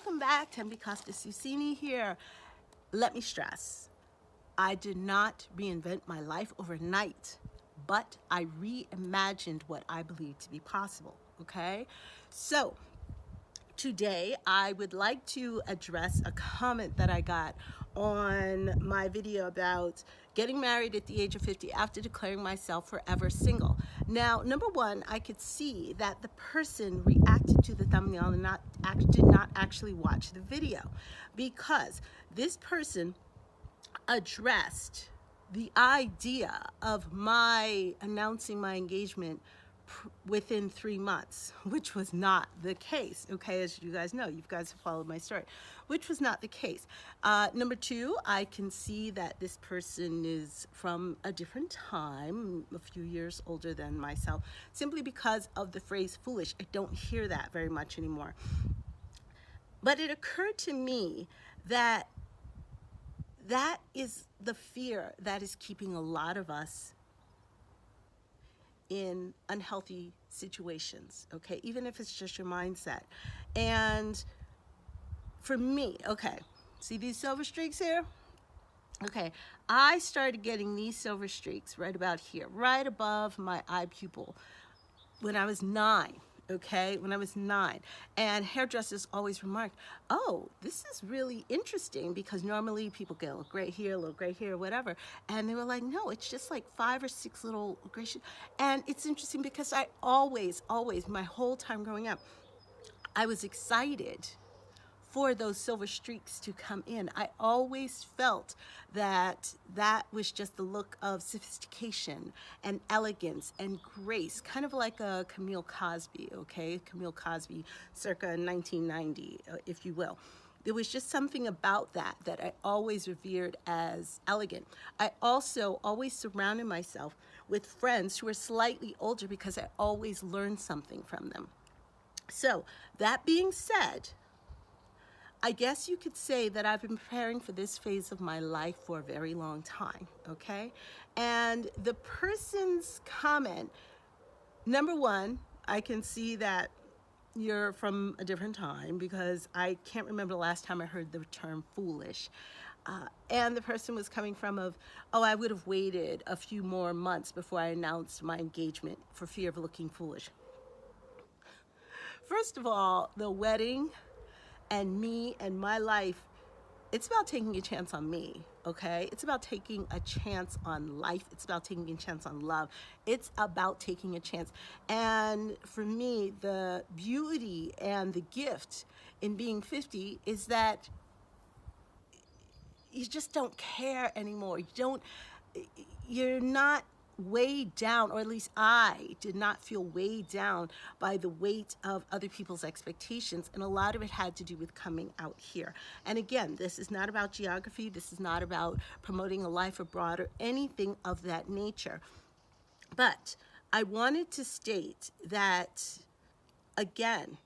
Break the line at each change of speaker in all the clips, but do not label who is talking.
welcome back. Costa-Susini here. Let me stress, I did not reinvent my life overnight, but I reimagined what I believe to be possible, okay? So today I would like to address a comment that I got on my video about getting married at the age of 50 after declaring myself forever single. Now, number one, I could see that the person reacted to the thumbnail and did not actually watch the video, because this person addressed the idea of my announcing my engagement within 3 months, which was not the case, okay? As you guys know, you guys have followed my story, which was not the case. Number two, I can see that this person is from a different time, a few years older than myself, simply because of the phrase foolish. I don't hear that very much anymore. But it occurred to me that that is the fear that is keeping a lot of us in unhealthy situations, okay? Even if it's just your mindset. And for me, okay, see these silver streaks here? Okay, I started getting these silver streaks right about here, right above my eye pupil when I was 9. Okay, when I was 9. And hairdressers always remarked, oh, this is really interesting, because normally people get a little gray here, whatever. And they were like, no, it's just like 5 or 6 little gray. And it's interesting because I always, my whole time growing up, I was excited for those silver streaks to come in. I always felt that that was just the look of sophistication and elegance and grace, kind of like a Camille Cosby, okay? Camille Cosby circa 1990, if you will. There was just something about that I always revered as elegant. I also always surrounded myself with friends who were slightly older because I always learned something from them. So that being said, I guess you could say that I've been preparing for this phase of my life for a very long time, okay? And the person's comment, number one, I can see that you're from a different time, because I can't remember the last time I heard the term foolish. And the person was coming from I would have waited a few more months before I announced my engagement for fear of looking foolish. First of all, the wedding and me and my life, it's about taking a chance on me, okay? It's about taking a chance on life. It's about taking a chance on love. It's about taking a chance. And for me, the beauty and the gift in being 50 is that you just don't care anymore. You're not weighed down, or at least I did not feel weighed down by the weight of other people's expectations, and a lot of it had to do with coming out here. And again, this is not about geography, this is not about promoting a life abroad or anything of that nature. But I wanted to state that, again,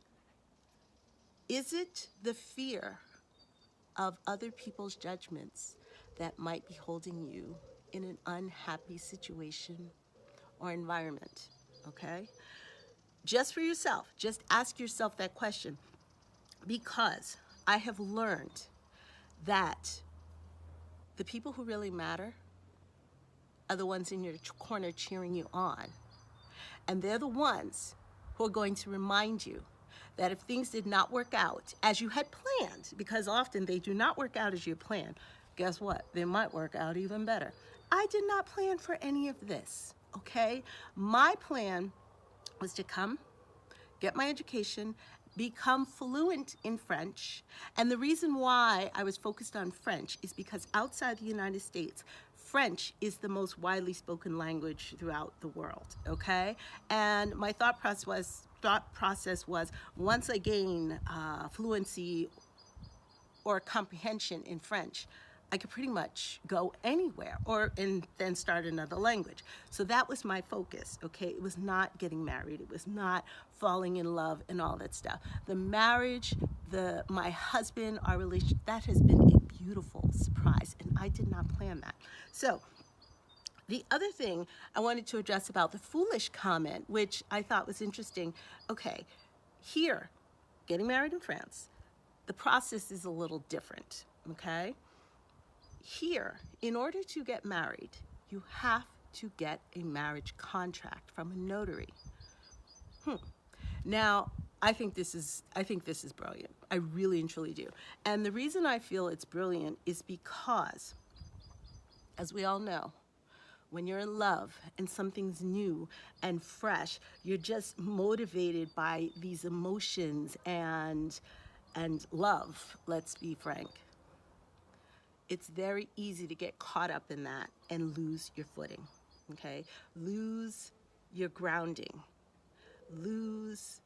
is it the fear of other people's judgments that might be holding you in an unhappy situation or environment, okay? Just for yourself, just ask yourself that question, because I have learned that the people who really matter are the ones in your corner cheering you on. And they're the ones who are going to remind you that if things did not work out as you had planned, because often they do not work out as you planned, guess what? They might work out even better. I did not plan for any of this, okay? My plan was to come, get my education, become fluent in French. And the reason why I was focused on French is because outside the United States, French is the most widely spoken language throughout the world, okay? And my thought process was once I gain fluency or comprehension in French, I could pretty much go anywhere and then start another language. So that was my focus, okay? It was not getting married. It was not falling in love and all that stuff. The marriage, my husband, our relationship, that has been a beautiful surprise, and I did not plan that. So the other thing I wanted to address about the foolish comment, which I thought was interesting, okay, here, getting married in France, the process is a little different, okay? Here, in order to get married, you have to get a marriage contract from a notary. Now, I think this is brilliant. I really and truly do. And the reason I feel it's brilliant is because, as we all know, when you're in love and something's new and fresh, you're just motivated by these emotions and love, let's be frank. It's very easy to get caught up in that and lose your footing, okay? Lose your grounding, lose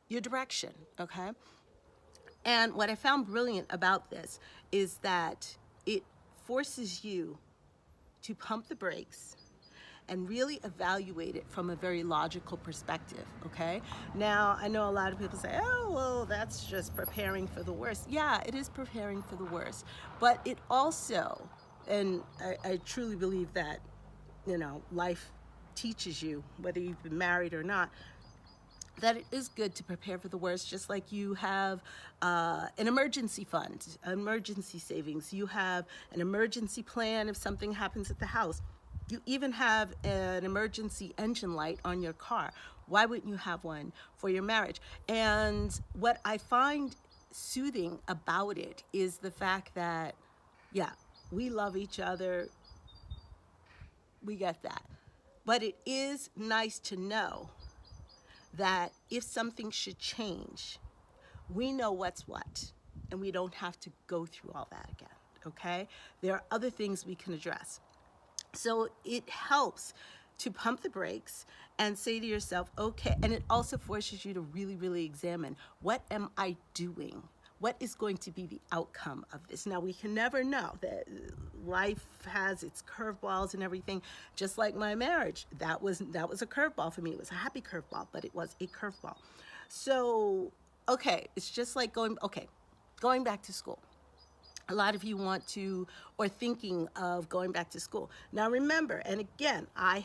your direction, okay? And what I found brilliant about this is that it forces you to pump the brakes and really evaluate it from a very logical perspective, okay? Now, I know a lot of people say, oh, well, that's just preparing for the worst. Yeah, it is preparing for the worst. But it also, and I truly believe that, you know, life teaches you, whether you've been married or not, that it is good to prepare for the worst, just like you have an emergency fund, emergency savings. You have an emergency plan if something happens at the house. You even have an emergency engine light on your car. Why wouldn't you have one for your marriage? And what I find soothing about it is the fact that, yeah, we love each other. We get that. But it is nice to know that if something should change, we know what's what, and we don't have to go through all that again, okay? There are other things we can address. So it helps to pump the brakes and say to yourself, okay, and it also forces you to really, really examine, what am I doing? What is going to be the outcome of this? Now, we can never know. That life has its curveballs and everything, just like my marriage. That was a curveball for me. It was a happy curveball, but it was a curveball. So, okay, it's just like going back to school. A lot of you want to, or thinking of going back to school. Now remember, and again, I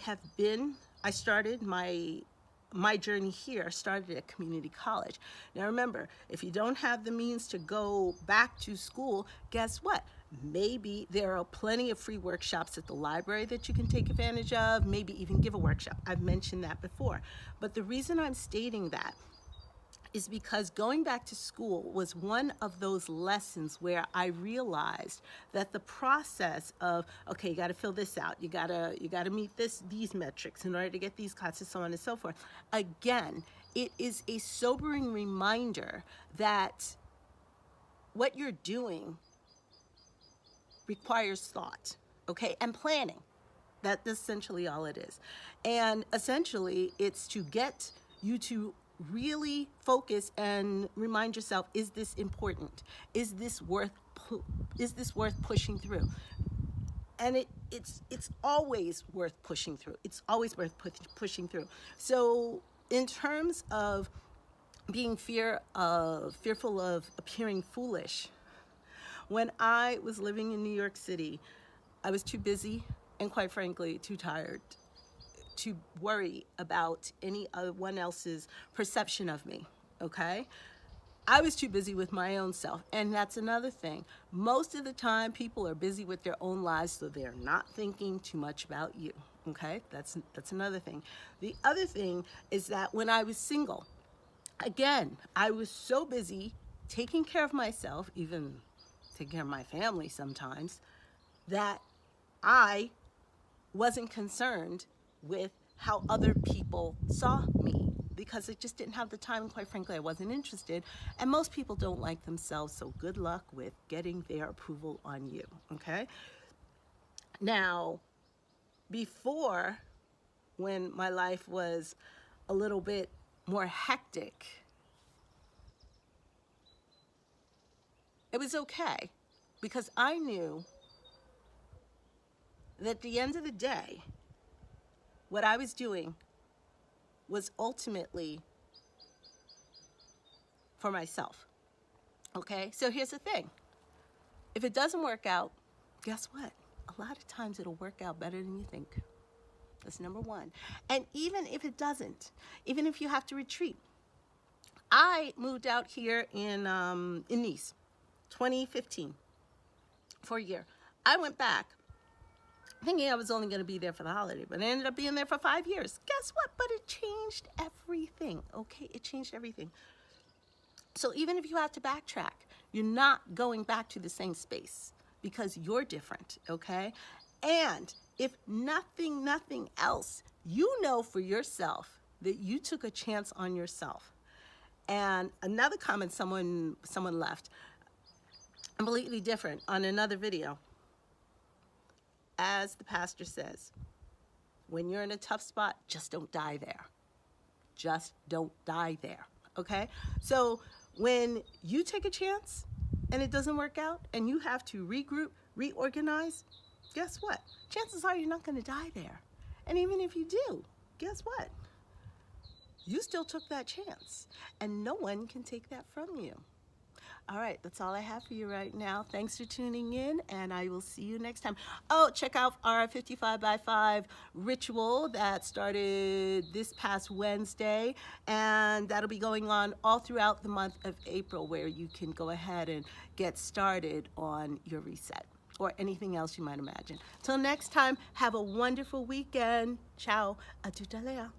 started my journey here started at community college. Now remember, if you don't have the means to go back to school, guess what? Maybe there are plenty of free workshops at the library that you can take advantage of, maybe even give a workshop. I've mentioned that before. But the reason I'm stating that is because going back to school was one of those lessons where I realized that the process of, okay, you got to fill this out, you got to meet these metrics in order to get these classes, so on and so forth. Again, it is a sobering reminder that what you're doing requires thought, okay, and planning. That's essentially all it is. And essentially, it's to get you to really focus and remind yourself, is this important? Is this worth pushing through? And it's always worth pushing through. It's always worth pushing through. So in terms of being fearful of appearing foolish, when I was living in New York City, I was too busy and, quite frankly, too tired to worry about anyone else's perception of me, okay? I was too busy with my own self, and that's another thing. Most of the time, people are busy with their own lives, so they're not thinking too much about you, okay? That's another thing. The other thing is that when I was single, again, I was so busy taking care of myself, even taking care of my family sometimes, that I wasn't concerned with how other people saw me, because I just didn't have the time, and quite frankly, I wasn't interested. And most people don't like themselves, so good luck with getting their approval on you, okay? Now, before, when my life was a little bit more hectic, it was okay, because I knew that at the end of the day, what I was doing was ultimately for myself, okay? So here's the thing. If it doesn't work out, guess what? A lot of times it'll work out better than you think. That's number one. And even if it doesn't, even if you have to retreat, I moved out here in Nice, 2015, for a year. I went back thinking I was only going to be there for the holiday, but I ended up being there for 5 years. Guess what? But it changed everything, okay? It changed everything. So even if you have to backtrack, you're not going back to the same space because you're different, okay? And if nothing else, you know for yourself that you took a chance on yourself. And another comment someone left, completely different, on another video. As the pastor says, when you're in a tough spot, just don't die there. Just don't die there, okay? So when you take a chance and it doesn't work out and you have to regroup, reorganize, guess what? Chances are you're not going to die there. And even if you do, guess what? You still took that chance, and no one can take that from you. All right, that's all I have for you right now. Thanks for tuning in, and I will see you next time. Oh, check out our 55 by 5 ritual that started this past Wednesday, and that'll be going on all throughout the month of April, where you can go ahead and get started on your reset or anything else you might imagine. Till next time, have a wonderful weekend. Ciao. A tout à l'heure.